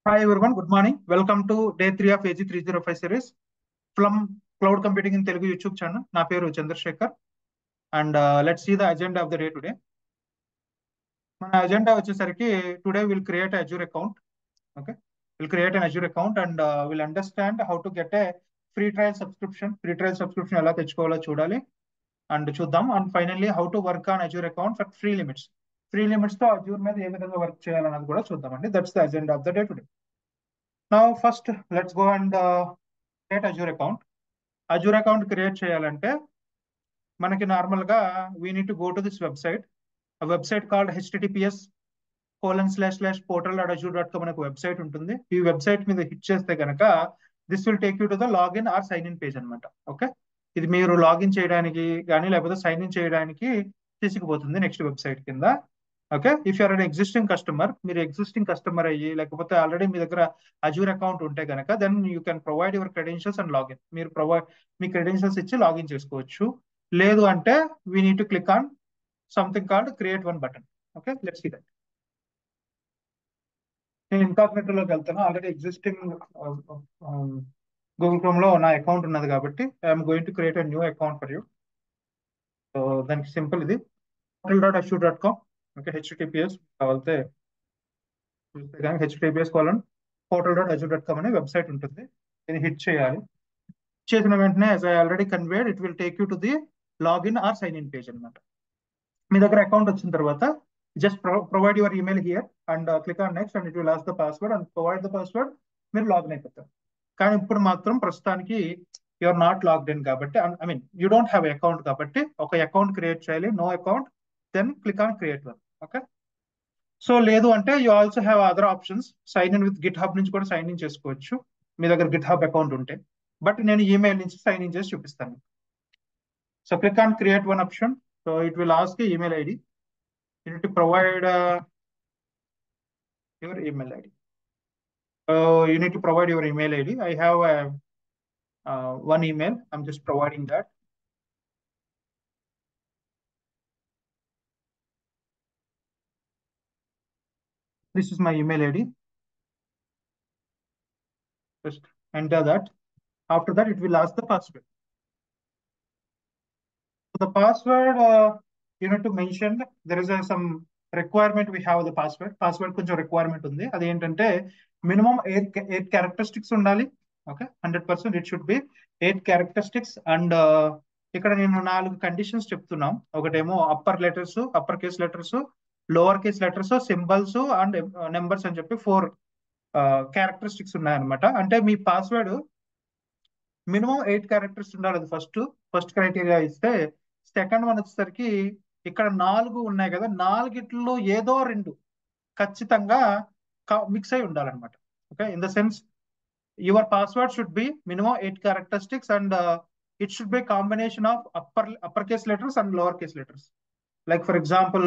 Hi everyone, good morning. Welcome to day 3 of AG 305 series from Cloud Computing in Telugu YouTube channel. Na peru Chandrasekhar and let's see the agenda of the day today. Mana agenda vachesariki today we'll create an Azure account. Okay, we'll create an Azure account and we'll understand how to get a free trial subscription. Free trial subscription ela techukovalo chudali and chuddam, and finally how to work on Azure account for free limits. Free limits to Azure మీద ఏ విధంగా work చేయాలన్నది కూడా చూద్దామండి. That's the agenda of the day today. Now first let's go and create Azure account. Azure account create చేయాలంటే మనకి normal గా we need to go to this website. A website called https://portal.azure.com అనే ఒక website ఉంటుంది. ఈ website మీద hit చేస్తే కనుక this will take you to the login or sign in page అనమాట. ఓకే, ఇది మీరు లాగిన్ చేయడానికి కానీ లేకపోతే సైన్ ఇన్ చేయడానికి తీసుకుపోతుంది నెక్స్ట్ వెబ్సైట్ కింద. Okay, if you're an existing customer, మీరు ఎగ్జిస్టింగ్ కస్టమర్ అయ్యి లేకపోతే ఆల్రెడీ మీ దగ్గర అజూర్ అకౌంట్ ఉంటే కనుక then you can provide your credentials and login. మీరు మీ క్రెడెన్షియల్స్ ఇచ్చి లాగిన్ చేసుకోవచ్చు. లేదు అంటే we need to click on something called create one button. Okay, let's see that. నేను ఇన్కాగ్నిటోలోకి వెళ్తాను. ఆల్రెడీ ఎగ్జిస్టింగ్ గూగుల్ క్రోమ్ లో నా అకౌంట్ ఉన్నది కాబట్టి I'm going to create a new account for you. So దానికి సింపుల్ ఇది portal.azure.com. ఓకే, హెచ్టిటిపిఎస్ కావాలితే చూస్తే కానీ https://portal.azure.com అనే వెబ్సైట్ ఉంటుంది. దీన్ని హిట్ చేయాలి. చేసిన వెంటనే as I already conveyed it will take you to the login or sign in page అనమాట. మీ దగ్గర అకౌంట్ వచ్చిన తర్వాత just provide your email here and click on next and it will ask the password and provide the password. మీరు login అయిపోతారు. కానీ ఇప్పుడు మాత్రం ప్రస్తుతానికి యూఆర్ నాట్ లాగ్డ్ ఇన్ కాబట్టి, I mean you don't have account కాబట్టి ఒక అకౌంట్ క్రియేట్ చేయాలి. No account, then click on create one. Okay, so లేదు అంటే you also have other options. Sign in with GitHub నుంచి కూడా sign in చేసుకోవచ్చు మీ దగ్గర గిట్ హబ్ అకౌంట్ ఉంటే. బట్ నేను ఈమెయిల్ నుంచి సైన్ ఇన్ చేసి చూపిస్తాను. So click on create one option. So it will ask email ID. You need to provide your email ID. You need to provide your email ID. I have one email. I'm just providing that. This is my email ID. Just enter that. After that, it will ask the password. So the password, you need to mention there is some requirement. We have the password. Password కొంచెం requirement ఉంది. అది ఏంటంటే minimum 8 characteristics ఉండాలి. Okay, 100% it should be 8 characteristics. And ఇక్కడ నేను 4 conditions చెప్తున్నాం. ఒకటేమో upper letters, upper case letters, lower case letters, symbols and numbers అని చెప్పి 4 క్యారెక్టరిస్టిక్స్ ఉన్నాయన్నమాట. అంటే మీ పాస్వర్డ్ మినిమం 8 క్యారెక్టర్స్ ఉండాలి. అది ఫస్ట్ క్రైటీరియా ఇస్తే, సెకండ్ వన్ వచ్చేసరికి ఇక్కడ 4 ఉన్నాయి కదా, 4ట్లో ఏదో 2 ఖచ్చితంగా మిక్స్ అయి ఉండాలన్నమాట. Okay, in the sense your password should be minimum 8 characteristics and it should be a combination of uppercase letters and lowercase letters. Like for example,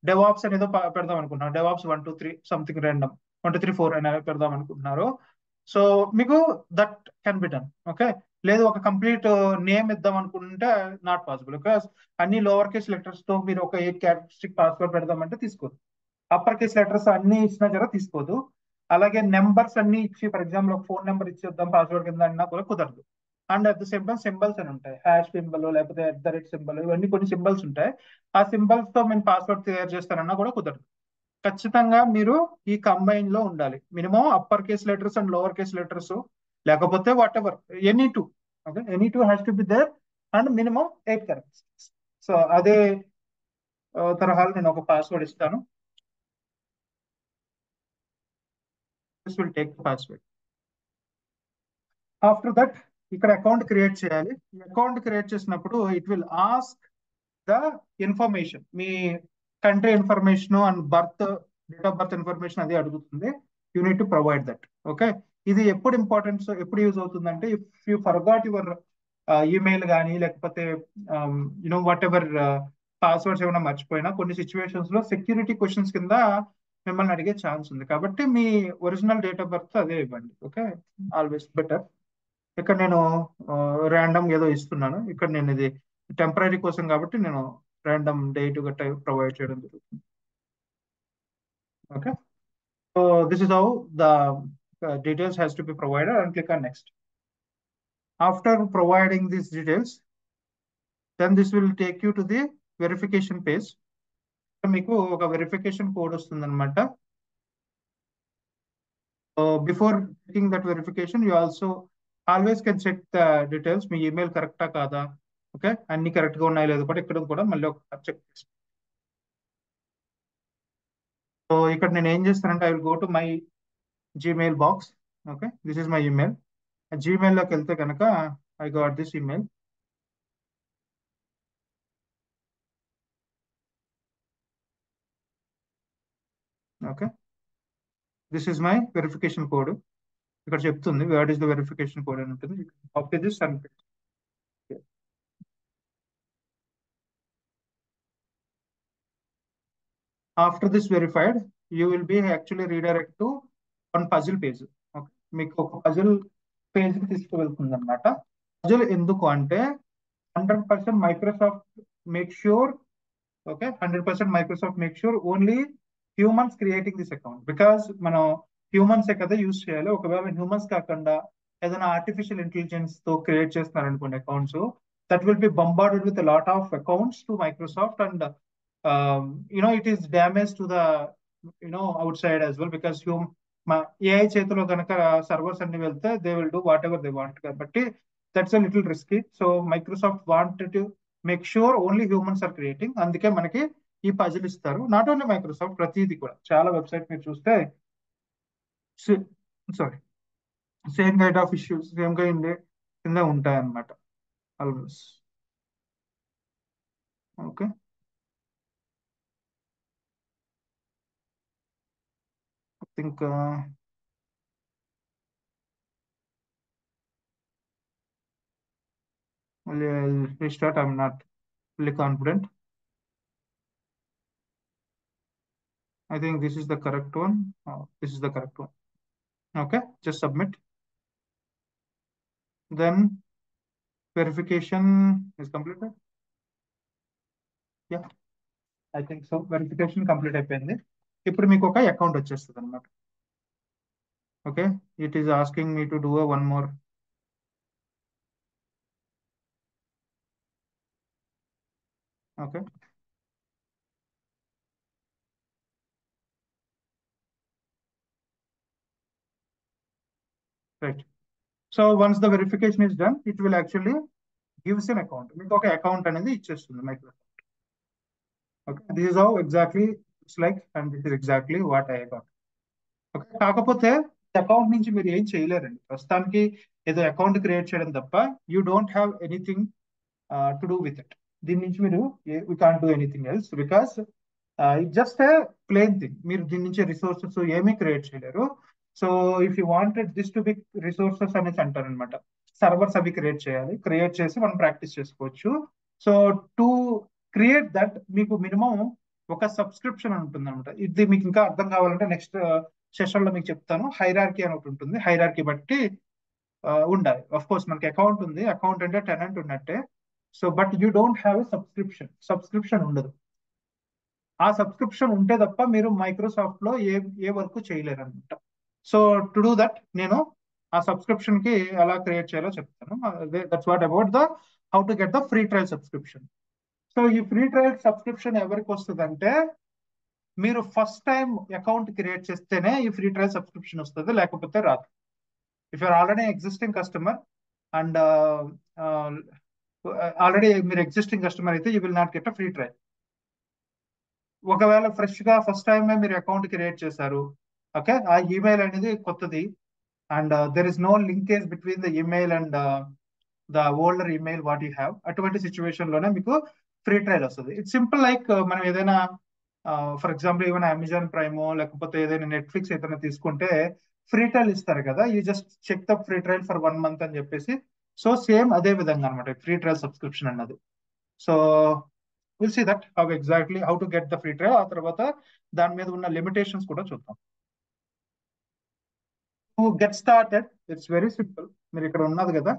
DevOps అనేదో పెడదాం అనుకుంటున్నారు. DevOps 1 2 3 సంథింగ్ random 1 2 3 4 అనేది పెడదాం అనుకుంటున్నారు. సో మీకు that can be done. Okay, లేదు ఒక complete name ఇద్దాం అనుకుంటే నాట్ పాసిబుల్. బికాస్ అన్ని లోవర్ కేస్ లెటర్స్ తో మీరు ఒక 8 క్యారెక్టరిస్టిక్ పాస్వర్డ్ పెడదామంటే తీసుకోదు. అప్పర్ కేస్ లెటర్స్ అన్ని ఇచ్చినా జర తీసుకోదు. అలాగే నెంబర్స్ అన్ని ఇచ్చి ఫర్ ఎగ్జాంపుల్ ఒక ఫోన్ నెంబర్ ఇచ్చేద్దాం పాస్వర్డ్ కింద అన్నా కూడా కుదరదు. And at the same time symbols అని ఉంటాయి, హ్యాష్ సింబల్ లేకపోతే @ సింబల్, ఇవన్నీ కొన్ని సింబల్స్ ఉంటాయి. ఆ సింబల్స్ తో నేను పాస్వర్డ్ తయారు చేస్తానన్నా కూడా కుదరదు. ఖచ్చితంగా మీరు ఈ కంబైన్ లో ఉండాలి. Minimum upper case letters and lower case letters, లేకపోతే whatever any two. Okay, any two has to be there and minimum 8 characters. So అదే తరహాలో నేను ఒక పాస్వర్డ్ ఇస్తాను. This will take the password. After that, ఇక్కడ account create చేయాలి. ఈ account create చేసినప్పుడు it will ask the information, me country information and date of birth information అది అడుగుతుంది. You need to provide that. Okay, ఇది ఎప్పుడు importance ఎప్పుడు use అవుతుందంటే if you forgot your email కానీ లేకపోతే యునో వాట్ ఎవర్ పాస్వర్డ్స్ ఏమైనా మర్చిపోయినా కొన్ని సిచ్యువేషన్స్ లో సెక్యూరిటీ క్వశ్చన్స్ కింద మిమ్మల్ని అడిగే ఛాన్స్ ఉంది. కాబట్టి మీ ఒరిజినల్ డేట్ ఆఫ్ బర్త్ అదే ఇవ్వండి. Okay, always better. ఇక్కడ నేను ర్యాండమ్ ఏదో ఇస్తున్నాను. ఇక్కడ నేను ఇది టెంపరీ కోసం కాబట్టి నేను ర్యాండమ్ డేట్ గట్రా ప్రొవైడ్ చేయడం జరుగుతుంది. Okay, So this is how the details has to be provided, and click on next. After providing these details, then this will take you to the verification page. మీకు ఒక verification code వస్తుంది అనమాట. Before checking that verification you also always can check the details. మీ email కరెక్టా కాదా, okay, అన్ని correct గా ఉన్నాయో లేదో కూడా ఇక్కడ కూడా మళ్ళీ ఒక చెక్. సో ఇక్కడ నేను ఏం చేస్తానంటే I will go to my Gmail box. Okay, this is my email. Gmail లోకి వెళ్తే కనుక I got this email. Okay, this is my verification code. ఇక్కడ చెప్తుంది what is the verification code అని ఉంటుంది. Copy this and after this verified, you will be actually redirect to one puzzle page. Okay, మీకు ఒక puzzle page కి తీసుకువెళ్తుంది అనమాట. Puzzle ఎందుకు అంటే 100% Microsoft make sure, okay, 100% Microsoft make sure only humans creating this account. Because మనం humans కదా use చేయాలి. ఒకవేళ హ్యూమన్స్ కాకుండా ఏదైనా ఆర్టిఫిషియల్ ఇంటెలిజెన్స్ తో క్రియేట్ చేస్తున్నారు అనుకోండి accounts, that will be bombarded with lot of accounts to Microsoft, and it is damage to the outside as well, because మా ఏఐ చేతిలో కనుక సర్వర్స్ అన్ని వెళ్తే they will do whatever they want. కాబట్టి that's a little risky. So Microsoft wanted to make sure only humans are creating. అందుకే మనకి ఈ puzzle ఇస్తారు. నాట్ ఓన్లీ మైక్రోసాఫ్ట్, ప్రతిదీ కూడా చాలా వెబ్సైట్ మీరు చూస్తే sorry same kind of issues same kind కింద ఉంటాయి అన్నమాట almost. Okay, I think I'll restart. I'm not fully confident. I think this is the correct one. This is the correct one. Okay, just submit. Then verification is completed. Yeah, I think so. Verification complete అయిపోయింది. ఇప్పుడు మీకు ఒక account వచ్చేస్తుంది అనమాట. Okay, it is asking me to do one more. Okay, right. So once the verification is done, it will actually gives N account. మీకు ఒక account అనేది ఇచ్చేస్తుంది Microsoft. Okay, this is how exactly it's like, and this is exactly what I got. Okay, కాకపోతే account నుంచి మీరు ఏం చేయలేరండి ప్రస్తుతానికి. ఏదో అకౌంట్ క్రియేట్ చేయడం తప్ప you don't have anything to do with it. దీని నుంచి మీరు we can't do anything else, because it just a plain thing. మీరు దీని నుంచి రిసోర్సెస్ ఏమీ క్రియేట్ చేయలేరు. So if you wanted this to be resources అనేసి అంటారు అనమాట. సర్వర్స్ అవి క్రియేట్ చేయాలి, క్రియేట్ చేసి మనం ప్రాక్టీస్ చేసుకోవచ్చు. సో టు క్రియేట్ దట్ మీకు మినిమం ఒక సబ్స్క్రిప్షన్ ఉంటుంది అనమాట. ఇది మీకు ఇంకా అర్థం కావాలంటే నెక్స్ట్ సెషన్ లో మీకు చెప్తాను. హైరార్కీ అని ఒకటి ఉంటుంది. హైరార్కీ బట్టి ఉండాలి. ఆఫ్ కోర్స్ మనకి అకౌంట్ ఉంది, అకౌంట్ అంటే టెనెంట్ ఉన్నట్టే. So but you don't have a subscription ఉండదు. ఆ సబ్స్క్రిప్షన్ ఉంటే తప్ప మీరు మైక్రోసాఫ్ట్ లో ఏ వర్క్ చేయలేరు అనమాట. సో టు డూ దట్ నేను ఆ సబ్స్క్రిప్షన్ కి ఎలా క్రియేట్ చేయాలో చెప్తాను. That's what about the how to get the free trial subscription. So ఈ ఫ్రీ ట్రయల్ సబ్స్క్రిప్షన్ ఎవరికి వస్తుంది అంటే, మీరు ఫస్ట్ టైం అకౌంట్ క్రియేట్ చేస్తేనే ఈ ఫ్రీ ట్రయల్ సబ్స్క్రిప్షన్ వస్తుంది, లేకపోతే రాదు. If you're already existing customer and already మీరు ఎగ్జిస్టింగ్ కస్టమర్ అయితే you will not get a free trial. ఒకవేళ ఫ్రెష్ గా ఫస్ట్ టైమే మీరు అకౌంట్ క్రియేట్ చేశారు, ఓకే, ఆ ఈమెయిల్ అనేది కొత్తది, and there is no linkage between the email and the older email what you have. అటువంటి సిచ్యువేషన్ లోనే మీకు ఫ్రీ ట్రయల్ వస్తుంది. ఇట్స్ సింపుల్ లైక్ మనం ఏదైనా ఫర్ ఎగ్జాంపుల్ ఏమైనా అమెజాన్ ప్రైమో లేకపోతే ఏదైనా నెట్ఫ్లిక్స్ ఏదైనా తీసుకుంటే ఫ్రీ ట్రయల్ ఇస్తారు కదా, you just check the free trial for 1 month అని చెప్పేసి. సో సేమ్ అదే విధంగా అనమాట ఫ్రీ ట్రయల్ సబ్స్క్రిప్షన్ అన్నది. So will see that how exactly how to get the free trial. ఆ తర్వాత దాని మీద ఉన్న లిమిటేషన్స్ కూడా చూద్దాం. To get started it's very simple. మీరు ఇక్కడ ఉన్నది కదా,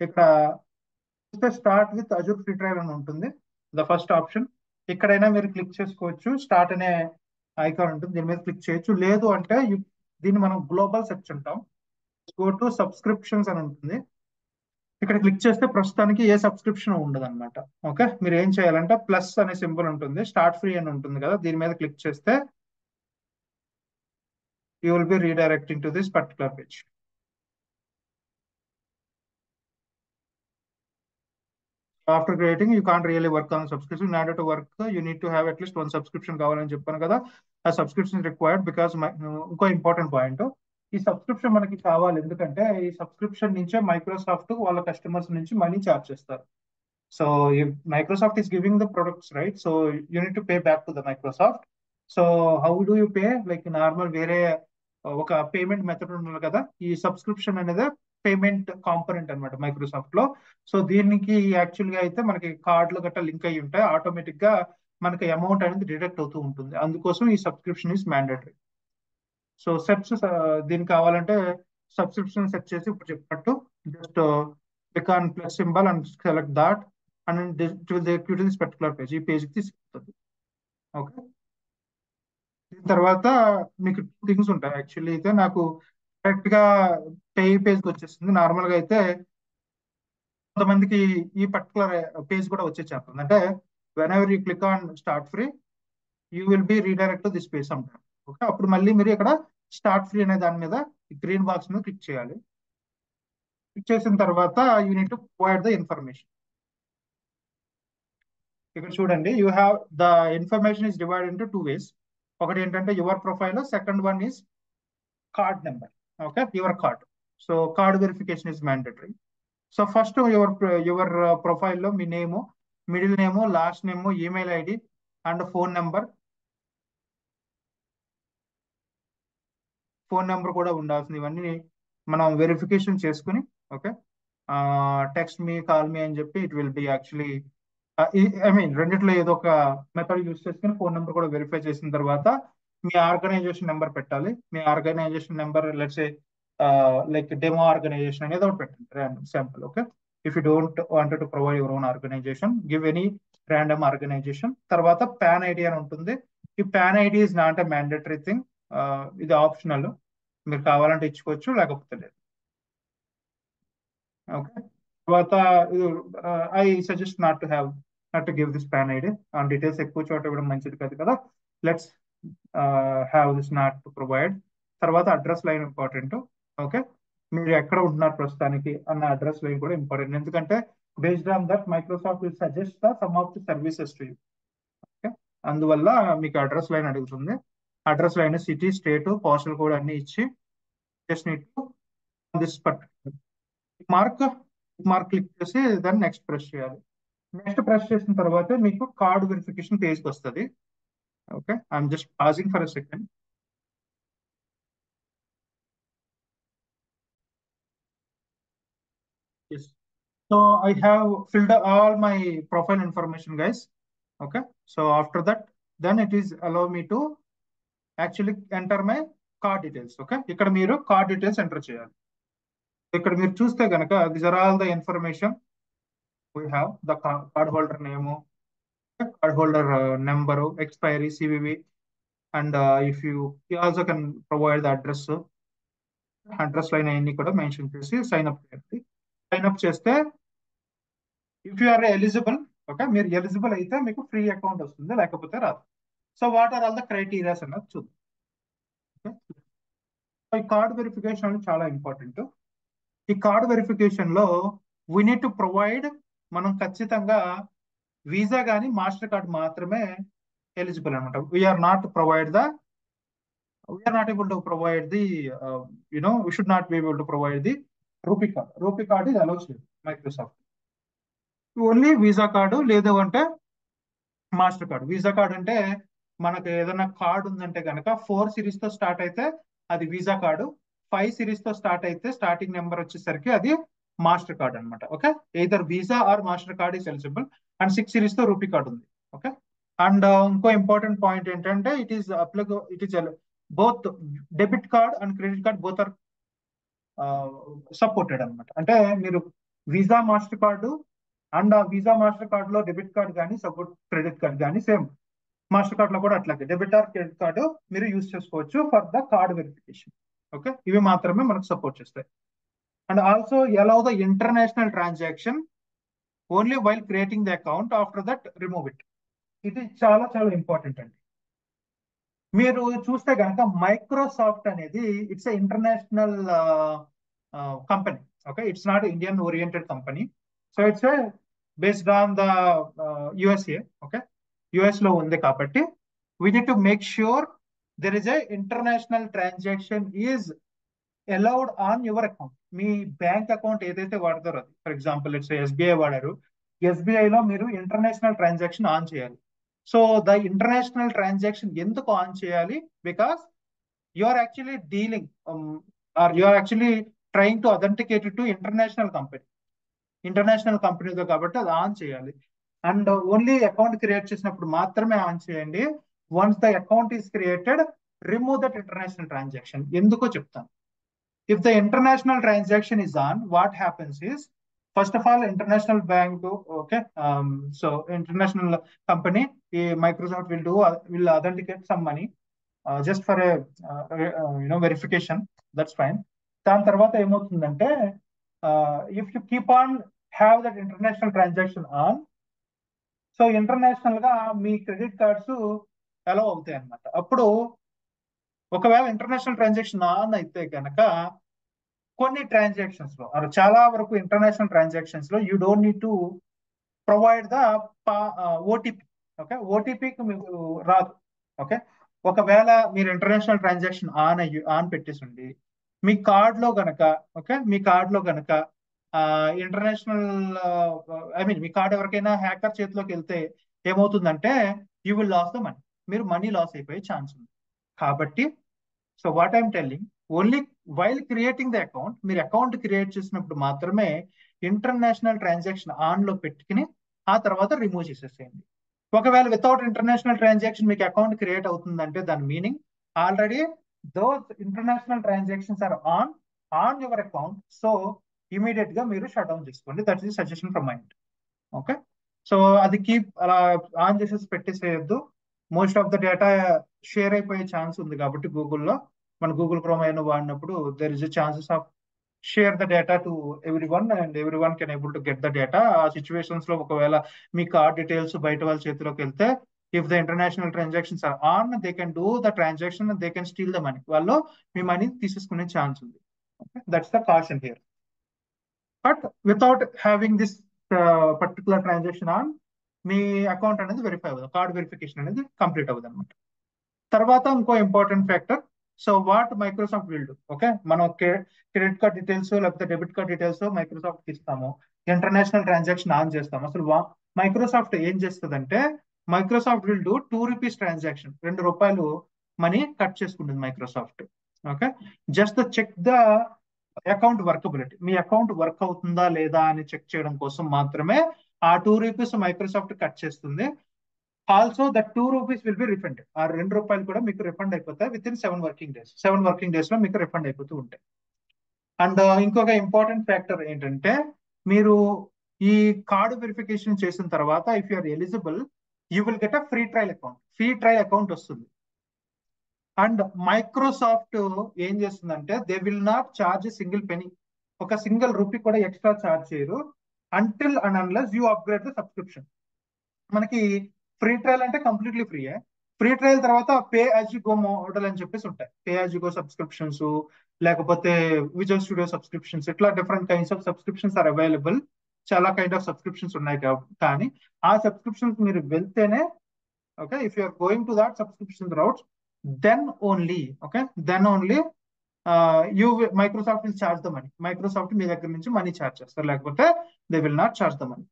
ఇక్కడ start with Azure free trial అని ఉంటుంది, ద ఫస్ట్ ఆప్షన్. ఎక్కడైనా మీరు క్లిక్ చేసుకోవచ్చు స్టార్ట్ అనే ఐకాన్ ఉంటుంది, దీని మీద క్లిక్ చేయొచ్చు. లేదు అంటే దీన్ని మనం గ్లోబల్ సెర్చ్ అంటాం. గో టు సబ్స్క్రిప్షన్స్ అని ఉంటుంది, ఇక్కడ క్లిక్ చేస్తే ప్రస్తుతానికి ఏ సబ్స్క్రిప్షన్ ఉండదు అనమాట. ఓకే, మీరు ఏం చేయాలంటే ప్లస్ అనే సింబల్ ఉంటుంది, స్టార్ట్ ఫ్రీ అని ఉంటుంది కదా, దీని మీద క్లిక్ చేస్తే you will B redirecting to this particular page. After creating you can't really work on subscription. In order to work you need to have at least 1 subscription కావాలని చెప్పాను కదా, ఆ సబ్స్క్రిప్షన్ రిక్వైర్డ్ బికాస్ ఇంకో ఇంపార్టెంట్ పాయింట్, ఈ subscription మనకి కావాలి ఎందుకంటే ఈ సబ్స్క్రిప్షన్ నుంచే మైక్రోసాఫ్ట్ వాళ్ళ కస్టమర్స్ నుంచి మనీ చార్జ్ చేస్తారు. So if Microsoft is giving the products, right? So you need to pay back to the Microsoft. So how do you pay? Like normal వేరే ఒక పేమెంట్ మెథడ్ ఉన్నది కదా, ఈ subscription అనేది payment component అనమాట Microsoft లో. So దీనికి actual గా అయితే మనకి కార్డులు గట్రా లింక్ అయ్యి ఉంటాయి, ఆటోమేటిక్ గా మనకి అమౌంట్ అనేది డిడక్ట్ అవుతూ ఉంటుంది. అందుకోసం ఈ subscription is mandatory. So search దీనికి కావాలంటే సబ్స్క్రిప్షన్ సెర్చ్ చేసి ఇప్పుడు చెప్పినట్టు just click on plus symbol and select that and it will take you to this particular page, ఈ పేజ్ కి తీసుకెళ్తుంది. ఓకే, దీని తర్వాత మీకు టూ థింగ్స్ ఉంటాయి. యాక్చువల్లీ అయితే నాకు డైరెక్ట్ గా పే పేజ్ కి వచ్చేస్తుంది. నార్మల్ గా అయితే కొంతమందికి ఈ పర్టికులర్ పేజ్ కూడా వచ్చే చేస్తుంది. అంటే when ever you click on start free you will B redirect to this page some time. Okay, అప్పుడు మళ్ళీ మీరు ఇక్కడ స్టార్ట్ ఫ్రీ అనే దాని మీద గ్రీన్ బాక్స్ మీద క్లిక్ చేయాలి. క్లిక్ చేసిన తర్వాత you need to provide the information. ఇక్కడ చూడండి, you have the information is divide into 2 వేస్. ఒకటి ఏంటంటే your profile, second one is card number. Okay, your card. So card verification is mandatory. So first your ప్రొఫైల్లో మీ name, middle name, last name, email ID and phone number కూడా ఉండాల్సింది. ఇవన్నీ మనం verification చేసుకుని okay text me, call me అని చెప్పి it will be actually I mean రెండిట్లో ఏదో ఒక మెథడ్ యూస్ చేసుకుని ఫోన్ నెంబర్ కూడా వెరిఫై చేసిన తర్వాత మీ ఆర్గనైజేషన్ నెంబర్ పెట్టాలి. మీ organisation number let's say like demo organisation అనేది ఒకటి పెట్టండి, random sample. Okay, if you don't wanted to provide your own organization give any random organization. తర్వాత పాన్ ఐడి అని ఉంటుంది. ఈ PAN ID is not a mandatory thing, ఇది optional, మీరు కావాలంటే ఇచ్చుకోవచ్చు లేకపోతే లేదు. ఓకే, తర్వాత I suggest not to give this PAN ID, on details ఎక్కువ చోట ఇవ్వడం మంచిది కాదు కదా. Let's have this not to provide. తర్వాత అడ్రస్ లైన్ ఇంపార్టెంట్. ఓకే, మీరు ఎక్కడ ఉంటున్నారు ప్రస్తుతానికి అన్న అడ్రస్ లైన్ కూడా ఇంపార్టెంట్, ఎందుకంటే based on that Microsoft will suggest the sum of the services to you. Okay, అందువల్ల మీకు అడ్రస్ లైన్ అడుగుతుంది. Address line, city, state, postal code అన్ని ఇచ్చి just need to this particular mark mark click చేసి దాన్ని next press చేయాలి. Next press చేసిన తర్వాత మీకు కార్డ్ వెరిఫికేషన్ పేజ్కి వస్తుంది. Okay, I'm just passing for a second. Yes. So I have filled all my profile information, guys. Okay. So after that, then it is allow me to actually enter my card details. Okay. ఇక్కడ మీరు card details enter చేయాలి. ఇక్కడ మీరు చూస్తే కనుక these are all the information we have, the card holder name, card holder number, expiry, CVV, and if you also can provide the address line అన్ని కూడా mention చేసి సైన్ అప్ చేయాలి. Sign up చేస్తే if you are eligible, okay, మీరు eligible అయితే మీకు free account వస్తుంది, లేకపోతే రాదు. So what are all the criterias అన్నది చూద్దాం. ఈ కార్డ్ వెరిఫికేషన్ అనేది చాలా ఇంపార్టెంట్. ఈ కార్డ్ వెరిఫికేషన్ లో వీ నీడ్ టు ప్రొవైడ్, మనం ఖచ్చితంగా వీసా కానీ మాస్టర్ కార్డ్ మాత్రమే ఎలిజిబుల్ అనమాట. We're not able to provide the we should not be able to provide the rupee card. Rupee card ఇది అలౌస్ లేదు మైక్రోసాఫ్ట్. ఓన్లీ వీసా కార్డు, లేదు అంటే master card. Visa card అంటే మనకు ఏదైనా కార్డు ఉందంటే కనుక 4 సిరీస్ తో స్టార్ట్ అయితే అది వీసా కార్డు, 5 సిరీస్ తో స్టార్ట్ అయితే స్టార్టింగ్ నెంబర్ వచ్చేసరికి అది మాస్టర్ కార్డ్ అనమాట. Okay, either Visa or master card is eligible, and 6 series తో రూపీ కార్డ్ ఉంది. ఓకే, అండ్ ఇంకో ఇంపార్టెంట్ పాయింట్ ఏంటంటే it is both debit card and credit card both are supported అనమాట. అంటే మీరు వీసా మాస్టర్ కార్డు అండ్ ఆ Visa master card లో debit card కానీ సపోర్ట్ క్రెడిట్ కార్డ్ కానీ సేమ్ మాస్టర్ కార్డ్ లో కూడా అట్లాగే డెబిట్ ఆర్ క్రెడిట్ కార్డు మీరు యూజ్ చేసుకోవచ్చు for the card verification. Okay, ఇవి మాత్రమే మనకు సపోర్ట్ చేస్తాయి. And also allow the international transaction only while creating the account, after that remove it. ఇది చాలా చాలా ఇంపార్టెంట్ అండి. మీరు చూస్తే కనుక మైక్రోసాఫ్ట్ అనేది it's international company. Okay, it's not Indian oriented company. So it's based on the USA. Okay, US లో ఉంది కాబట్టి we need to make sure there is a international transaction is allowed on your account. మీ bank account ఏదైతే వాడతారో అది, for example it's SBI వాడారు, SBI లో మీరు ఇంటర్నేషనల్ ట్రాన్సాక్షన్ ఆన్ చేయాలి. సో ద ఇంటర్నేషనల్ ట్రాన్సాక్షన్ ఎందుకు ఆన్ చేయాలి? Because you are actually dealing are you are actually trying to authenticate to international కంపెనీతో, కాబట్టి అది ఆన్ చేయాలి. అండ్ ఓన్లీ అకౌంట్ క్రియేట్ చేసినప్పుడు మాత్రమే ఆన్ చేయండి. Once the account is created, remove that international transaction. ఎందుకో చెప్తాను. If the international transaction is on, what happens is, first of all, international bank, okay, so international company, Microsoft will authenticate some money just for a verification. That's fine. దాని తర్వాత ఏమవుతుందంటే, if you keep on have that international transaction on, so international గా మీ credit cards allow అవుతాయి అన్నమాట. అప్పుడు ఒకవేళ international transaction on అయితే కనుక కొన్ని ట్రాన్సాక్షన్స్ లో, చాలా వరకు ఇంటర్నేషనల్ ట్రాన్సాక్షన్స్ లో you don't need to provide the OTP. Okay, ఓటీపీకి మీకు రాదు. ఓకే, ఒకవేళ మీరు ఇంటర్నేషనల్ ట్రాన్సాక్షన్ ఆన్ పెట్టేసిండి మీ కార్డ్ లో గనక, ఓకే, మీ కార్డ్ లో గనక ఇంటర్నేషనల్ మీ కార్డ్ ఎవరికైనా హ్యాకర్ చేతిలోకి వెళ్తే ఏమవుతుందంటే, you will loss the money. మీరు మనీ లాస్ అయిపోయే ఛాన్స్ ఉంది. కాబట్టి so what I'm telling, only while creating the account, మీరు అకౌంట్ క్రియేట్ చేసినప్పుడు మాత్రమే ఇంటర్నేషనల్ ట్రాన్సాక్షన్ ఆన్ లో పెట్టుకుని ఆ తర్వాత రిమూవ్ చేసేసేయండి. ఒకవేళ వితౌట్ ఇంటర్నేషనల్ ట్రాన్సాక్షన్ మీకు అకౌంట్ క్రియేట్ అవుతుందంటే దాని meaning already those international transactions are on your account. So immediate గా మీరు షట్ డౌన్ చేసుకోండి. That is suggestion from mind. Okay, so అది కీప్ అలా ఆన్ చేసేసి పెట్టేసేయద్దు. Most of the data share అయిపోయే ఛాన్స్ ఉంది కాబట్టి గూగుల్లో, మన గూగుల్ క్రోమ్ అయినా వాడినప్పుడు there is a chances of share the data to everyone and every one can able to get the data. ఆ సిచ్యువేషన్స్ లో ఒకవేళ మీ కార్డ్ డీటెయిల్స్ బయట వాళ్ళ చేతిలోకి వెళ్తే, if the international transactions are on, they can do the transaction, they can steal the money. వాళ్ళు మీ మనీ తీసేసుకునే ఛాన్స్ ఉంది. That's the caution here. But without having this particular transaction on, మీ account అనేది వెరిఫై అవ్వదు, card verification అనేది complete అవ్వదు అనమాట. తర్వాత ఇంకో important factor, so what Microsoft will do, okay, మనం క్రెడిట్ కార్డ్ డీటెయిల్స్ లేకపోతే డెబిట్ కార్డ్ డీటెయిల్స్ మైక్రోసాఫ్ట్ ఇస్తాము, ఇంటర్నేషనల్ ట్రాన్సాక్షన్ ఆన్ చేస్తాము. అసలు మైక్రోసాఫ్ట్ ఏం చేస్తుందంటే, Microsoft will do ₹2 transaction, ₹2 money cut చేసుకుంటుంది Microsoft. Okay, just check the account workability, మీ account work అవుతుందా లేదా అని చెక్ చేయడం కోసం మాత్రమే ఆ ₹2 మైక్రోసాఫ్ట్ కట్ చేస్తుంది. Also that ₹2 will be refunded. ఆ ₹2 కూడా మీకు రిఫండ్ అయిపోతాయి within 7 working days. 7 working days లో మీకు రిఫండ్ అయిపోతూ ఉంటాయి. అండ్ ఇంకొక ఇంపార్టెంట్ ఫ్యాక్టర్ ఏంటంటే, మీరు ఈ కార్డు వెరిఫికేషన్ చేసిన తర్వాత if you are eligible, you will get a free trial account. Free trial account వస్తుంది. అండ్ మైక్రోసాఫ్ట్ ఏం చేస్తుందంటే, they will not charge single penny, ఒక సింగిల్ రూపీ కూడా ఎక్స్ట్రా ఛార్జ్ చేయరు until and unless you upgrade the subscription. మనకి free trial అంటే completely ఫ్రీయే. Free trial తర్వాత pay as you go model అని చెప్పేసి ఉంటాయి. Pay as you go subscriptions, లేకపోతే విజువల్ స్టూడియో సబ్స్క్రిప్షన్స్, ఇట్లా different kinds of subscriptions are available. చాలా కైండ్ ఆఫ్ సబ్స్క్రిప్షన్స్ ఉన్నాయి కానీ ఆ సబ్స్క్రిప్షన్స్ మీరు వెళ్తేనే, okay, if you are going to that subscription routes, then only, okay, then only Microsoft will charge the money. Microsoft మీ దగ్గర నుంచి మనీ ఛార్జ్ చేస్తారు, లేకపోతే they will not charge the money.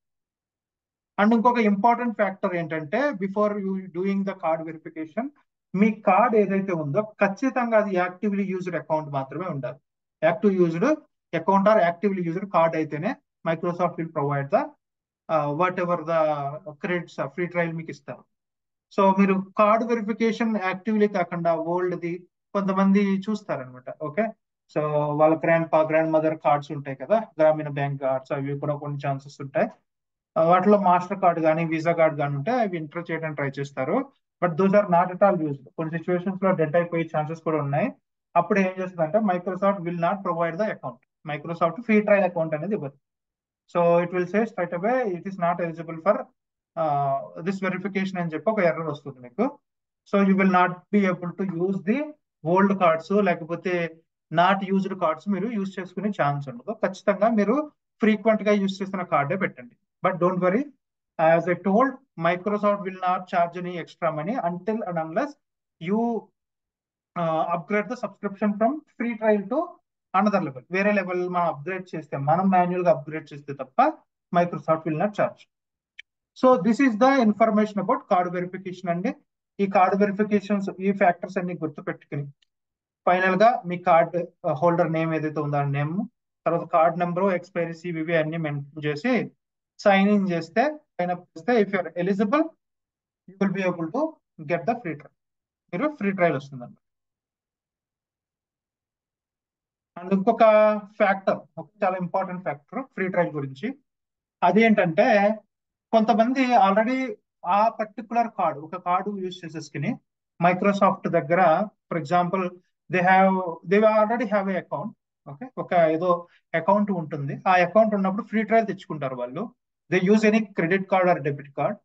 And ఇంకొక ఇంపార్టెంట్ ఫ్యాక్టర్ ఏంటంటే, before you doing the card verification, మీ card ఏదైతే ఉందో ఖచ్చితంగా అది యాక్టివ్లీ యూజ్డ్ అకౌంట్ మాత్రమే ఉండాలి. Active used account or actively used card అయితేనే Microsoft will provide the whatever the credits free trial మీకు ఇస్తారు. సో మీరు కార్డ్ వెరిఫికేషన్ యాక్టివ్లీ కాకుండా ఓల్డ్ది కొంతమంది చూస్తారనమాట. ఓకే, సో వాళ్ళ గ్రాండ్ మదర్ కార్డ్స్ ఉంటాయి కదా, గ్రామీణ బ్యాంక్ కార్డ్స్, అవి కూడా కొన్ని ఛాన్సెస్ ఉంటాయి. వాటిలో మాస్టర్ కార్డ్ కానీ వీసా కార్డ్ కానీ ఉంటే అవి ఎంటర్ చేయడానికి ట్రై చేస్తారు. But those are not at all used. కొన్ని సిచ్యువేషన్స్ లో డెడ్ అయిపోయే ఛాన్సెస్ కూడా ఉన్నాయి. అప్పుడు ఏం చేస్తుందంటే Microsoft will not provide the account. Microsoft free trial account అనేది ఇవ్వదు. So it will say straight away it is not eligible for this verification అని చెప్పి ఒక ఎర్రర్ వస్తుంది మీకు. So you will not B able to use the old cards, లేకపోతే not used cards మీరు use చేసుకునే ఛాన్స్ ఉండదు. ఖచ్చితంగా మీరు ఫ్రీక్వెంట్ గా యూజ్ చేస్తున్న కార్డే పెట్టండి. But don't worry, as I told, Microsoft will not charge any extra money until and unless you upgrade the subscription from free trial to another level. వేరే level మనం upgrade చేస్తే, మనం మాన్యువల్ గా upgrade చేస్తే తప్ప Microsoft will not charge. So this is the information about card verification అండి. ఈ card verifications, ఈ ఫ్యాక్టర్స్ అన్ని గుర్తుపెట్టుకుని ఫైనల్ గా మీ కార్డ్ హోల్డర్ నేమ్ ఏదైతే ఉందో ఆ నేమ్, తర్వాత కార్డ్ నెంబరు, ఎక్స్పైరీసీ, ఇవి అన్ని మెన్షన్ చేసి సైన్ ఇన్ చేస్తే, సైన్ అప్ చేస్తే, if you're eligible you will be able to get the free trial. మీరు ఫ్రీ ట్రయల్ వస్తుందండి. అండ్ ఇంకొక ఫ్యాక్టర్, చాలా ఇంపార్టెంట్ ఫ్యాక్టర్ ఫ్రీ ట్రయల్ గురించి, అదేంటంటే కొంతమంది ఆల్రెడీ ఆ పర్టికులర్ కార్డు, ఒక కార్డు యూజ్ చేసేసుకుని మైక్రోసాఫ్ట్ దగ్గర, for example they already have a account. Okay, ఒక ఏదో అకౌంట్ ఉంటుంది. ఆ అకౌంట్ ఉన్నప్పుడు ఫ్రీ ట్రయల్ తెచ్చుకుంటారు వాళ్ళు. They use any credit card or debit card,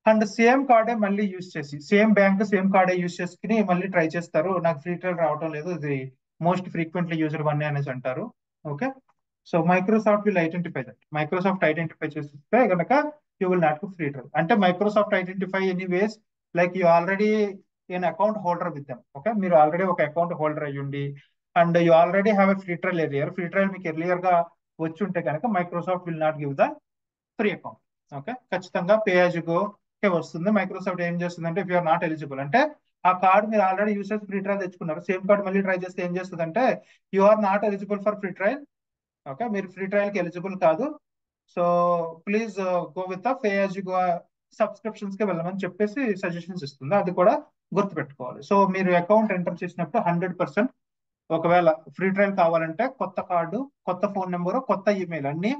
and same కార్డే మళ్ళీ యూజ్ చేసి, సేమ్ బ్యాంక్ సేమ్ కార్డే యూజ్ చేసుకుని మళ్ళీ ట్రై చేస్తారు. నాకు ఫ్రీ ట్రయల్ రావడం లేదు, ఇది మోస్ట్ ఫ్రీక్వెంట్లీ యూజ్డ్ వన్ అనేసి అంటారు. Okay, so Microsoft will identify that. Microsoft identify చేస్తే కనుక you will not free trial. అంటే Microsoft identify any ways like you already an account holder with them. Okay, మీరు already ఒక account holder అయ్యుండి and you already have a free trial earlier, free trial మీకు earlier గా వచ్చి ఉంటే కనుక Microsoft will not give the free account. Okay, ఖచ్చితంగా pay as you go వస్తుంది. మైక్రోసాఫ్ట్ ఏం చేస్తుంది అంటే, ఇఫ్ యూఆర్ నాట్ ఎలిజిబుల్ అంటే, ఆ కార్డ్ మీరు ఆల్రెడీ యూస్ చేసి ఫ్రీ ట్రయల్ తెచ్చుకున్నారు, సేమ్ కార్డ్ మళ్ళీ ట్రై చేస్తే ఏం చేస్తుంది అంటే, you are not eligible for free trial. Okay, మీరు ఫ్రీ ట్రయల్ కి ఎలిజిబుల్ కాదు. So please go with the pay as you go subscriptions కి వెళ్ళమని చెప్పేసి సజెషన్స్ ఇస్తుంది. అది కూడా గుర్తుపెట్టుకోవాలి. సో మీరు అకౌంట్ ఎంటర్ చేసినప్పుడు 100%, ఒకవేళ ఫ్రీ ట్రయల్ కావాలంటే కొత్త కార్డు, కొత్త ఫోన్ నెంబరు, కొత్త ఈమెయిల్, అన్ని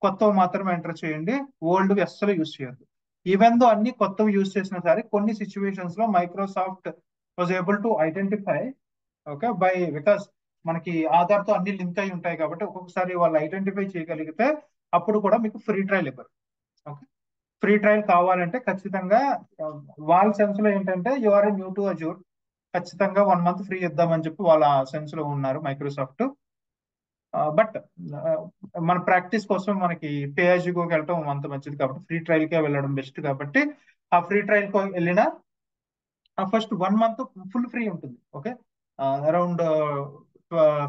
కొత్తవి మాత్రమే ఎంటర్ చేయండి. ఓల్డ్వి అస్సలు యూజ్ చేయొద్దు. ఈవెన్ దో అన్ని కొత్తవి యూజ్ చేసినా సరే కొన్ని సిచ్యువేషన్స్ లో Microsoft was able to identify, okay, because మనకి ఆధార్ తో అన్ని లింక్ అయి ఉంటాయి కాబట్టి ఒక్కొక్కసారి వాళ్ళు ఐడెంటిఫై చేయగలిగితే అప్పుడు కూడా మీకు ఫ్రీ ట్రయల్ ఇవ్వరు. ఓకే, ఫ్రీ ట్రయల్ కావాలంటే ఖచ్చితంగా వాళ్ళ సెన్స్ లో ఏంటంటే you are new to Azure, ఖచ్చితంగా 1 month ఫ్రీ ఇద్దామని చెప్పి వాళ్ళ సెన్స్ లో ఉన్నారు మైక్రోసాఫ్ట్. బట్ మన ప్రాక్టీస్ కోసం మనకి పే యాజ్ యు గోకి వెళ్ళడం అంత మంచిది కాబట్టి ఫ్రీ ట్రయల్ కే వెళ్ళడం బెస్ట్. కాబట్టి ఆ ఫ్రీ ట్రయల్ కి వెళ్ళినా ఆ ఫస్ట్ 1 month ఫుల్ ఫ్రీ ఉంటుంది. ఓకే, అరౌండ్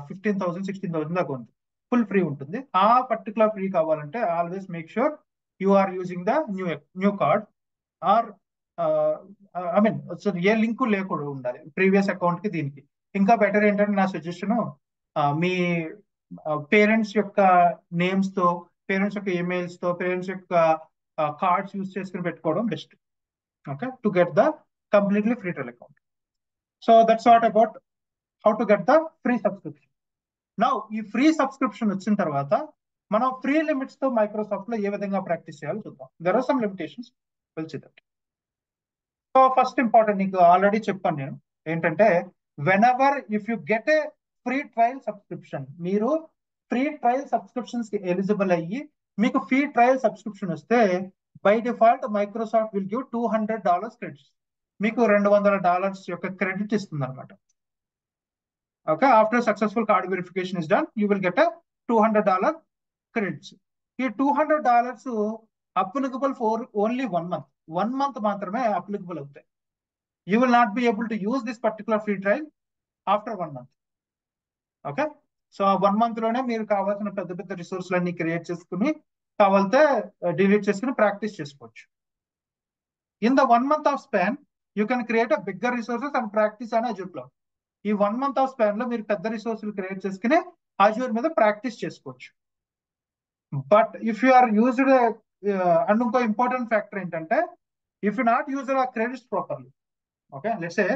15,000 16,000 దాకా ఉంది, ఫుల్ ఫ్రీ ఉంటుంది. ఆ పర్టికులర్ ఫ్రీ కావాలంటే always make sure you are using the new card or I mean a link లేకుండా ఉండాలి ప్రీవియస్ అకౌంట్ కి దీనికి. ఇంకా బెటర్ ఏంటంటే నా సజెషన్, మీ పేరెంట్స్ యొక్క నేమ్స్ తో, పేరెంట్స్ యొక్క ఈమెయిల్స్ తో, పేరెంట్స్ యొక్క కార్డ్స్ యూస్ చేసుకుని పెట్టుకోవడం best. Okay, to get the completely free trial account. So that's what about how to get the free subscription. Now ఈ ఫ్రీ సబ్స్క్రిప్షన్ వచ్చిన తర్వాత మనం ఫ్రీ లిమిట్స్ తో మైక్రోసాఫ్ట్ లో ఏ విధంగా ప్రాక్టీస్ చేయాలో చూద్దాం. There are some limitations, will see that. So first important, నీకు ఆల్రెడీ చెప్పాను నేను, ఏంటంటే whenever if you get a free trial subscription, మీరు ఫ్రీ ట్రయల్ సబ్స్క్రిప్షన్స్ కి ఎలిజిబుల్ అయ్యి మీకు ఫ్రీ ట్రయల్ సబ్స్క్రిప్షన్ వస్తే by default Microsoft will give $200 credits. మీకు $200 యొక్క క్రెడిట్ ఇస్తుంది అనమాట. Okay, after successful card verification is done you will get $200 credits. ఈ $200 applicable for only 1 month. 1 month మాత్రమే అప్లికబుల్ అవుతాయి. You will not B able to use this particular free trial after 1 month. Okay, so 1 month లోనే మీరు కావాల్సిన పెద్ద పెద్ద రిసోర్స్లన్నీ create చేసుకుని కావాలితే డిలీట్ చేసుకుని ప్రాక్టీస్ చేసుకోవచ్చు. In the 1 month of span you can create a bigger resources and practice అనే అజూర్ క్లౌడ్. ఈ 1 month ఆఫ్ స్పాన్ లో మీరు పెద్ద రిసోర్సులు క్రియేట్ చేసుకుని అజూర్ మీద ప్రాక్టీస్ చేసుకోవచ్చు. But if you are used, and ఇంకో ఇంపార్టెంట్ ఫ్యాక్టర్ ఏంటంటే, if you not use credits properly, okay, let's say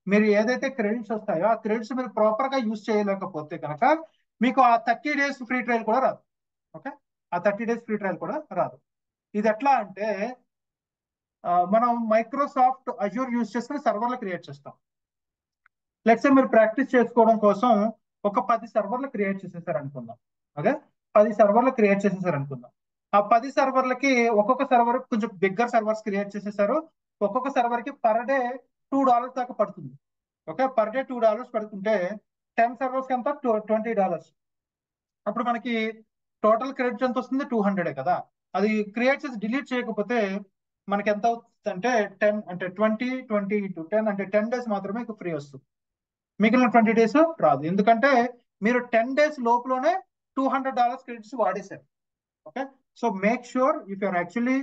మీరు ఏదైతే క్రెడిట్స్ వస్తాయో ఆ క్రెడిట్స్ మీరు ప్రాపర్ గా యూజ్ చేయలేకపోతే కనుక మీకు ఆ 30 days ఫ్రీ ట్రయల్ కూడా రాదు. ఓకే, ఆ 30 days ఫ్రీ ట్రయల్ కూడా రాదు. ఇది ఎట్లా అంటే, మనం మైక్రోసాఫ్ట్ అజూర్ యూజ్ చేసుకుని సర్వర్లు క్రియేట్ చేస్తాం. లెట్స్ మీరు ప్రాక్టీస్ చేసుకోవడం కోసం ఒక 10 సర్వర్లు క్రియేట్ చేసేసారు అనుకుందాం. ఓకే, 10 సర్వర్లు క్రియేట్ చేసేసారు అనుకుందాం. ఆ 10 సర్వర్లకి ఒక్కొక్క సర్వర్ కొంచెం బిగ్గర్ సర్వర్స్ క్రియేట్ చేసేసారు. ఒక్కొక్క సర్వర్ కి పర్ డే $2 దాకా పడుతుంది. ఓకే, పర్ డే $2 పడుతుంటే 10 సర్వర్స్ ఎంత $20. అప్పుడు మనకి టోటల్ క్రెడిట్ ఎంత వస్తుంది? 200 కదా. అది క్రియేట్ చేసి డిలీట్ చేయకపోతే మనకి ఎంత అవుతుంది అంటే 10 అంటే 20 20 × 10 అంటే 10 డేస్ మాత్రమే ఫ్రీ వస్తుంది. మిగిలిన 20 డేస్ రాదు. ఎందుకంటే మీరు 10 డేస్ లోపులోనే $200 క్రెడిట్స్ వాడేశారు. Okay, so make sure if you're actually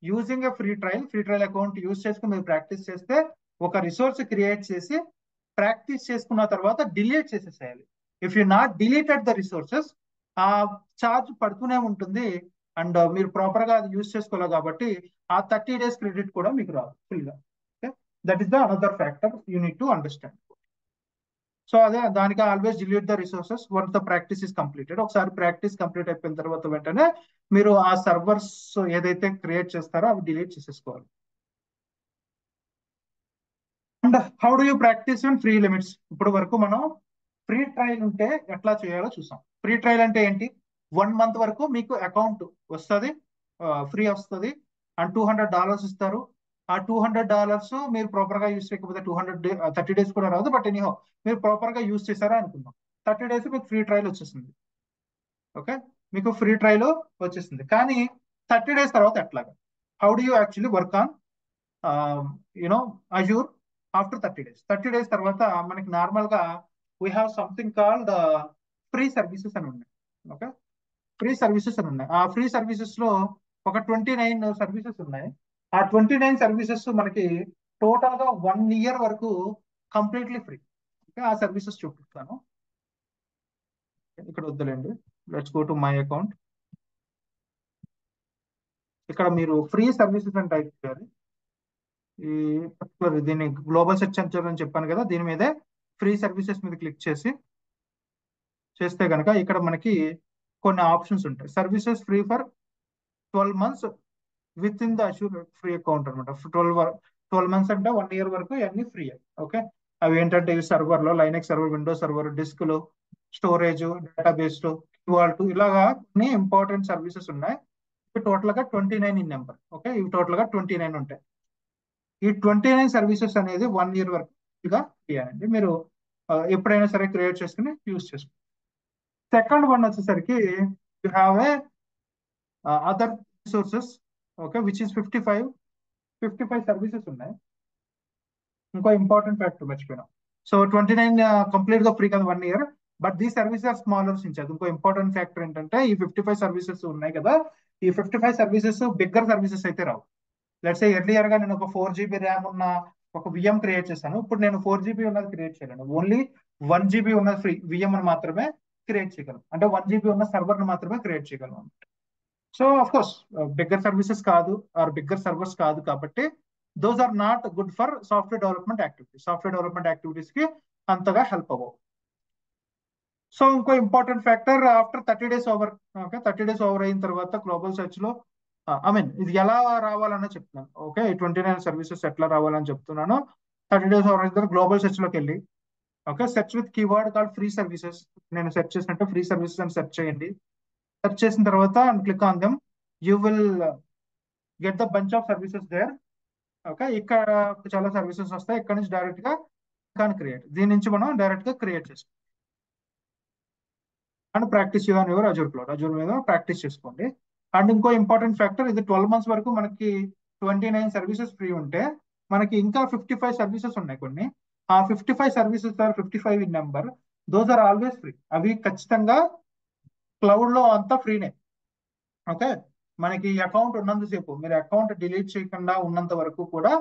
using a free trial account use చేసుకుని మీరు ప్రాక్టీస్ చేస్తే ఒక రిసోర్స్ క్రియేట్ చేసి ప్రాక్టీస్ చేసుకున్న తర్వాత డిలీట్ చేసేసేయాలి. If you not deleted the resources, ఆ చార్జ్ పడుతూనే ఉంటుంది. అండ్ మీరు ప్రాపర్ గా అది యూజ్ చేసుకోవాలి కాబట్టి ఆ 30 డేస్ క్రెడిట్ కూడా మీకు రాదు ఫుల్గా. Okay, that is the another factor you need to understand. So అదే దానికి always delete the resources once the practice is completed. ఒకసారి ప్రాక్టీస్ కంప్లీట్ అయిపోయిన తర్వాత వెంటనే మీరు ఆ సర్వర్స్ ఏదైతే క్రియేట్ చేస్తారో అవి డిలీట్ చేసేసుకోవాలి. And how do you practice in free limits? ఇప్పుడు వరకు మనం ఫ్రీ ట్రయల్ ఉంటే ఎట్లా చేయాలో చూసాం. ఫ్రీ ట్రయల్ అంటే ఏంటి? 1 మంత్ వరకు మీకు అకౌంట్ వస్తుంది, ఫ్రీ వస్తుంది, అండ్ $200 ఇస్తారు. ఆ $200 మీరు ప్రాపర్ గా యూస్ చేయకపోతే 30 డేస్ కూడా రాదు. బట్ ఎనీహో మీరు ప్రాపర్ గా యూస్ చేశారా అనుకుందాం, 30 డేస్ మీకు ఫ్రీ ట్రయల్ వచ్చేసింది. ఓకే, మీకు ఫ్రీ ట్రయల్ వచ్చేసింది. కానీ 30 డేస్ తర్వాత ఎట్లాగా? How do you actually work on you know Azure after 30 days? 30 days తర్వాత మనకి నార్మల్ గా we have something called free services అని ఉన్నాయి. ఓకే, ఫ్రీ సర్వీసెస్ అని ఉన్నాయి. ఆ ఫ్రీ సర్వీసెస్ లో ఒక 29 సర్వీసెస్ ఉన్నాయి. ఆ 29 సర్వీసెస్ మనకి టోటల్ గా 1 ఇయర్ వరకు కంప్లీట్లీ ఫ్రీ. ఓకే, ఆ సర్వీసెస్ చూపిస్తాను. ఇక్కడ వద్దులేండి, let's go to my account. ఇక్కడ మీరు ఫ్రీ సర్వీసెస్ అని టైప్ చేయాలి. ఈ పర్టికులర్ దీన్ని గ్లోబల్ సెర్చ్ అని చెప్పాను కదా, దీని మీదే ఫ్రీ సర్వీసెస్ మీద క్లిక్ చేస్తే కనుక ఇక్కడ మనకి కొన్ని ఆప్షన్స్ ఉంటాయి. Services free for 12 months with in the Azure free account అనమాట. 12 months అంటే 1 ఇయర్ వరకు ఇవన్నీ ఫ్రీ. ఓకే, అవి ఏంటంటే ఈ సర్వర్లో లైనెక్స్ సర్వర్, విండోస్ సర్వర్, డిస్క్లు, స్టోరేజ్, డేటాబేస్, వాల్ట్, ఇలాగా కొన్ని ఇంపార్టెంట్ సర్వీసెస్ ఉన్నాయి. ఇవి టోటల్ గా 29 ఇన్ నెంబర్. ఓకే, ఇవి టోటల్ గా 29 ఉంటాయి. ఈ 29 సర్వీసెస్ అనేది 1 ఇయర్ వరకు ఫ్రీ అండి. మీరు ఎప్పుడైనా సరే క్రియేట్ చేసుకుని యూజ్ చేసుకోండి. సెకండ్ వన్ వచ్చేసరికి you have a other resources. Okay, which is 55 services ఉన్నాయి. ఇంకో ఇంపార్టెంట్ ఫ్యాక్టర్ మర్చిపోయినాం. సో 29 కంప్లీట్ గా ఫ్రీ కదా 1 ఇయర్, బట్ దీ సర్వీసెస్ ఆర్ స్మాలర్ సించారు. ఇంకో ఇంపార్టెంట్ ఫ్యాక్టర్ ఏంటంటే ఈ 55 సర్వీసెస్ ఉన్నాయి కదా, ఈ 55 సర్వీసెస్ బిగ్గర్ సర్వీసెస్ అయితే రావు. లెట్స్ సే ఎర్లియర్ గా నేను ఒక 4 GB ర్యామ్ ఉన్న ఒక విఎం క్రియేట్ చేశాను. ఇప్పుడు నేను 4 GB ఉన్నది క్రియేట్ చేయలేను. ఓన్లీ 1 GB ఉన్న ఫ్రీ విఎం అని మాత్రమే క్రియేట్ చేయగలను. అంటే 1 GB ఉన్న సర్వర్ ని మాత్రమే క్రియేట్ చేయగలను. So of course bigger services కాదు ఆర్ బిగ్గర్ సర్వర్స్ కాదు కాబట్టి those are not good for software development activities. Software development activities కి అంతగా హెల్ప్ అవ్వవు. సో ఇంకో important factor after 30 days over. Okay, 30 days over అయిన తర్వాత గ్లోబల్ సెర్చ్ లో ఐ మీన్ ఇది ఎలా రావాలని చెప్తున్నాను. ఓకే, ఈ 29 సర్వీసెస్ ఎట్లా రావాలని చెప్తున్నాను. 30 డేస్ ఓవర్ అయిన తర్వాత గ్లోబల్ సెర్చ్ లోకి వెళ్ళి okay, search with keyword call free services. నేను సెర్చ్ చేసినట్టు ఫ్రీ సర్వీసెస్ అని సెర్చ్ చేయండి. సెర్చ్ చేసిన తర్వాత click on them, you will get the bunch of services there. Okay, ఇక్కడ చాలా సర్వీసెస్ వస్తాయి. ఇక్కడ నుంచి డైరెక్ట్ గా క్రియేట్, దీని నుంచి మనం డైరెక్ట్ గా క్రియేట్ చేసుకోండి and practice your your Azure cloud. Azure మీద ప్రాక్టీస్ చేసుకోండి. అండ్ ఇంకో ఇంపార్టెంట్ ఫ్యాక్టర్, ఇది 12 months వరకు మనకి 29 సర్వీసెస్ ఫ్రీ ఉంటే మనకి ఇంకా 55 సర్వీసెస్ ఉన్నాయి కొన్ని. ఆ 55 services are 55 in number, those are always free. అవి ఖచ్చితంగా క్లౌడ్ లో అంతా ఫ్రీనే. ఓకే, మనకి అకౌంట్ ఉన్నంతసేపు, మీరు అకౌంట్ డిలీట్ చేయకుండా ఉన్నంత వరకు కూడా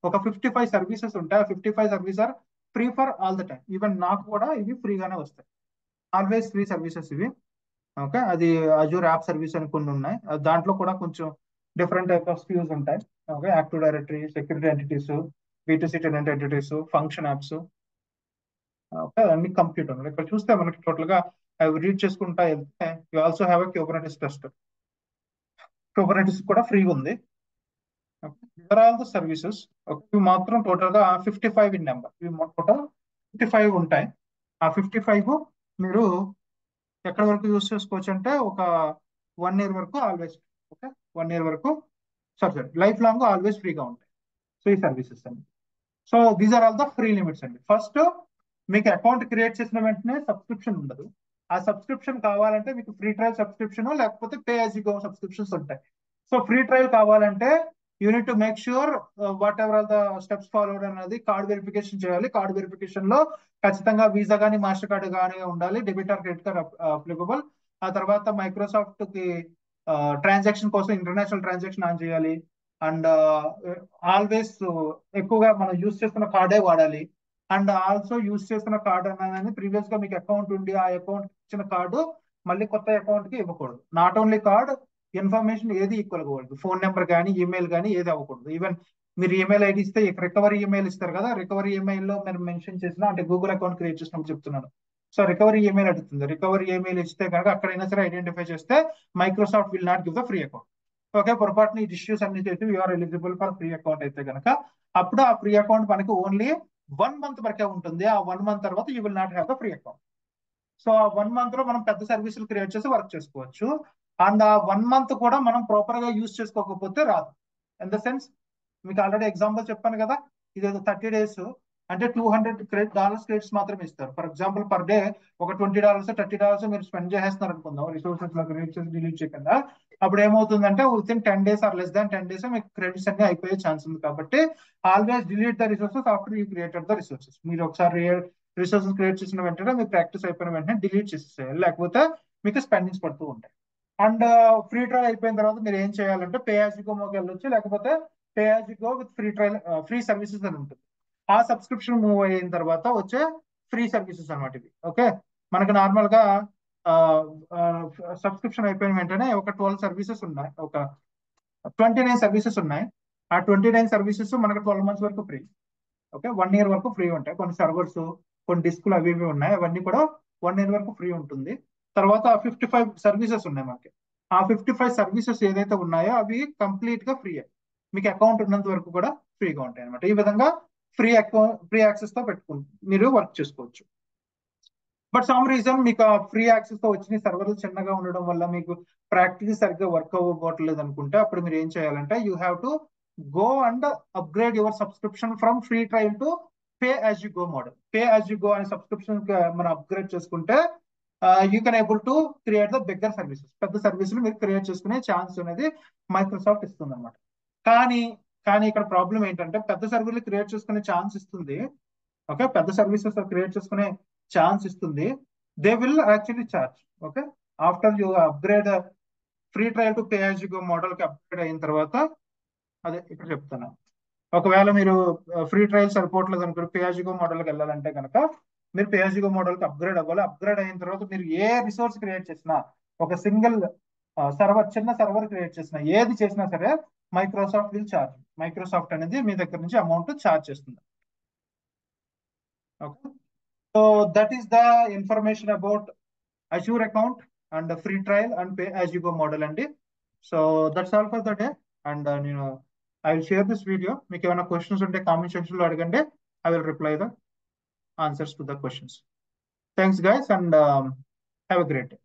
ఒక 55 సర్వీసెస్ ఉంటాయి. ఆ 55 service are free for all the time. Even నాకు కూడా ఇవి ఫ్రీగానే వస్తాయి. ఆల్వేస్ ఫ్రీ సర్వీసెస్ ఇవి. ఓకే, అది అజూర్ యాప్ సర్వీస్ అని కొన్ని ఉన్నాయి. దాంట్లో కూడా కొంచెం డిఫరెంట్ టైప్ ఆఫ్ స్క్యూస్ ఉంటాయి. Okay, active directory, security entities, B2C tenant entities, function apps, okay, అన్ని కంప్లీట్ ఉన్నాయి. ఇక్కడ చూస్తే మనకి టోటల్ గా అవి రీడ్ చేసుకుంటా వెళ్తే you also have a Kubernetes cluster. Kubernetes కూడా ఫ్రీగా ఉంది. Okay. These are all the services. Okay. ఇవి మాత్రం టోటల్ గా 55 ఇన్ నెంబర్. ఇవి టోటల్ 55 ఉంటాయి. ఆ 55 మీరు ఎక్కడ వరకు యూస్ చేసుకోవచ్చు అంటే ఒక 1 ఇయర్ వరకు ఆల్వేస్. ఓకే, 1 ఇయర్ వరకు సారీ లైఫ్ లాంగ్ ఆల్వేస్ ఫ్రీగా ఉంటాయి. సో ఈ సర్వీసెస్ అండి. So these are all the free limits అండి. ఫస్ట్ మీకు అకౌంట్ క్రియేట్ చేసిన వెంటనే సబ్స్క్రిప్షన్ ఉండదు. ఆ సబ్స్క్రిప్షన్ కావాలంటే మీకు ఫ్రీ ట్రయల్ సబ్స్క్రిప్షన్ లేకపోతే pay as you go subscriptions ఉంటాయి. సో ఫ్రీ ట్రయల్ కావాలంటే you need to make sure whatever are the steps followed అనేది కార్డ్ వెరిఫికేషన్ చేయాలి. కార్డ్ వెరిఫికేషన్ లో ఖచ్చితంగా వీసా కానీ మాస్టర్ కార్డ్ కానీ ఉండాలి. Debit or credit card applicable. ఆ తర్వాత మైక్రోసాఫ్ట్ కి ట్రాన్సాక్షన్ కోసం ఇంటర్నేషనల్ ట్రాన్సాక్షన్ ఆన్ చేయాలి. అండ్ ఆల్వేస్ ఎక్కువగా మనం యూస్ చేస్తున్న కార్డే వాడాలి. అండ్ ఆల్సో యూస్ చేస్తున్న కార్డ్ అనేది ప్రీవియస్ గా మీకు అకౌంట్ ఉండి ఆ అకౌంట్ ఇచ్చిన కార్డు మళ్ళీ కొత్త అకౌంట్ కి ఇవ్వకూడదు. నాట్ ఓన్లీ కార్డ్, ఇన్ఫర్మేషన్ ఏది ఈక్వల్ అవ్వకూడదు. ఫోన్ నెంబర్ కానీ ఈమెయిల్ కానీ ఏది అవ్వకూడదు. ఈవెన్ మీరు ఈమెయిల్ ఐడి ఇస్తే రికవరీ ఈమెయిల్ ఇస్తారు కదా, రికవరీ ఈమెయిల్ లో మీరు మెన్షన్ చేసిన అంటే గూగుల్ అకౌంట్ క్రియేట్ చేసినప్పుడు చెప్తున్నాను. సో రికవరీ ఈమెయిల్ అడుగుతుంది. రికవరీ ఈమెయిల్ ఇస్తే కనుక అక్కడైనా సరే ఐడెంటిఫై చేస్తే Microsoft will not give the free account. Okay, పొరపాటున ఈ ఇష్యూస్ అన్ని చేసి you're eligible for free account అయితే కనుక అప్పుడు ఆ ఫ్రీ అకౌంట్ మనకి ఓన్లీ 1 మంత్ వరకే ఉంటుంది. ఆ 1 మంత్ తర్వాత you will not have the free account. So ఆ 1 మంత్ లో మనం పెద్ద సర్వీసులు క్రియేట్ చేసి వర్క్ చేసుకోవచ్చు. అండ్ ఆ 1 మంత్ కూడా మనం ప్రాపర్ గా యూజ్ చేసుకోకపోతే రాదు. ఇన్ ద సెన్స్ మీకు ఆల్రెడీ ఎగ్జాంపుల్ చెప్పాను కదా, ఇది 30 days అంటే $200 క్రెడిట్స్ మాత్రమే ఇస్తారు. ఫర్ ఎగ్జాంపుల్ పర్ డే ఒక $20 $30 మీరు స్పెండ్ చేసేస్తున్నారు అనుకుందాం రిసోర్సెస్ లో క్రియేట్ చేసి డిలీట్ చేయకుండా. అప్పుడు ఏమవుతుందంటే within 10 days or less than 10 days మీకు క్రెడిట్స్ అన్ని అయిపోయే ఛాన్స్ ఉంది. కాబట్టి always delete the resources after you created the resources. మీరు ఒకసారి రిసోర్సెస్ క్రియేట్ చేసిన వెంటనే మీ ప్రాక్టీస్ అయిపోయిన వెంటనే డిలీట్ చేసేసేయాలి, లేకపోతే మీకు స్పెండింగ్స్ పడుతూ ఉంటాయి. అండ్ ఫ్రీ ట్రయల్ అయిపోయిన తర్వాత మీరు ఏం చేయాలంటే పే యాజ్ యు గోకి వెళ్ళొచ్చు, లేకపోతే pay as you go with free trial free services అని ఉంటుంది. ఆ సబ్స్క్రిప్షన్ మూవ్ అయిన తర్వాత వచ్చే ఫ్రీ సర్వీసెస్ అనమాట ఇవి. ఓకే, మనకు నార్మల్ గా సబ్స్క్రిప్షన్ అయిపోయిన వెంటనే ఒక 12 సర్వీసెస్ ఉన్నాయి, ఒక 29 సర్వీసెస్ ఉన్నాయి. ఆ 29 సర్వీసెస్ మనకు 12 months వరకు ఫ్రీ. ఓకే, 1 year వరకు ఫ్రీ ఉంటాయి. కొన్ని సర్వర్స్, కొన్ని డిస్కులు అవి ఇవి ఉన్నాయి, అవన్నీ కూడా 1 year వరకు ఫ్రీ ఉంటుంది. తర్వాత 55 సర్వీసెస్ ఉన్నాయి మనకి. ఆ 55 సర్వీసెస్ ఏదైతే ఉన్నాయో అవి కంప్లీట్ గా ఫ్రీ. మీకు అకౌంట్ ఉన్నంత వరకు కూడా ఫ్రీగా ఉంటాయి అనమాట. ఈ విధంగా ఫ్రీ యాక్సెస్ తో పెట్టుకుంటూ మీరు వర్క్ చేసుకోవచ్చు. బట్ సమ్ రీజన్ మీకు ఫ్రీ యాక్సెస్ తో వచ్చిన సర్వర్లు చిన్నగా ఉండడం వల్ల మీకు ప్రాక్టీస్ సరిగ్గా వర్క్ అవ్వట్లేదు అనుకుంటే అప్పుడు మీరు ఏం చేయాలంటే you have to go and upgrade your subscription from free trial to pay as you go model. Pay as you go అనే సబ్స్క్రిప్షన్ మనం అప్గ్రేడ్ చేసుకుంటే you can able to create the bigger services. పెద్ద సర్వీసులు మీరు create చేసుకునే chance అనేది Microsoft ఇస్తుంది అనమాట. కానీ కానీ ఇక్కడ ప్రాబ్లం ఏంటంటే పెద్ద సర్వీసులు క్రియేట్ చేసుకునే ఛాన్స్ ఇస్తుంది. ఓకే, పెద్ద సర్వీసెస్ క్రియేట్ చేసుకునే ఛాన్స్ ఇస్తుంది. They will actually charge. Okay, after you upgrade free trial to pay as you go model కి అప్గ్రేడ్ అయిన తర్వాత అదే ఇక్కడ చెప్తాను. ఒకవేళ మీరు ఫ్రీ ట్రయల్ సరిపోవట్లేదు అనుకో పే యాజ్ యు గో మోడల్కి వెళ్ళాలంటే కనుక మీరు పే యాజ్ యు గో మోడల్కి అప్గ్రేడ్ అవ్వాలి. అప్గ్రేడ్ అయిన తర్వాత మీరు ఏ రిసోర్స్ క్రియేట్ చేసినా, ఒక సింగిల్ సర్వర్, చిన్న సర్వర్ క్రియేట్ చేసినా, ఏది చేసినా సరే మైక్రోసాఫ్ట్ విల్ చార్జ్. మైక్రోసాఫ్ట్ అనేది మీ దగ్గర నుంచి అమౌంట్ చార్జ్ చేస్తుంది. Okay, so that is the information about Azure account and free trial and pay as you go model అండి. So that's all for the day. And నేను I will share this video. మీకు ఏమైనా questions ఉంటే comment section లో అడగండి. I will reply the answers to the questions. Thanks guys and have a great day.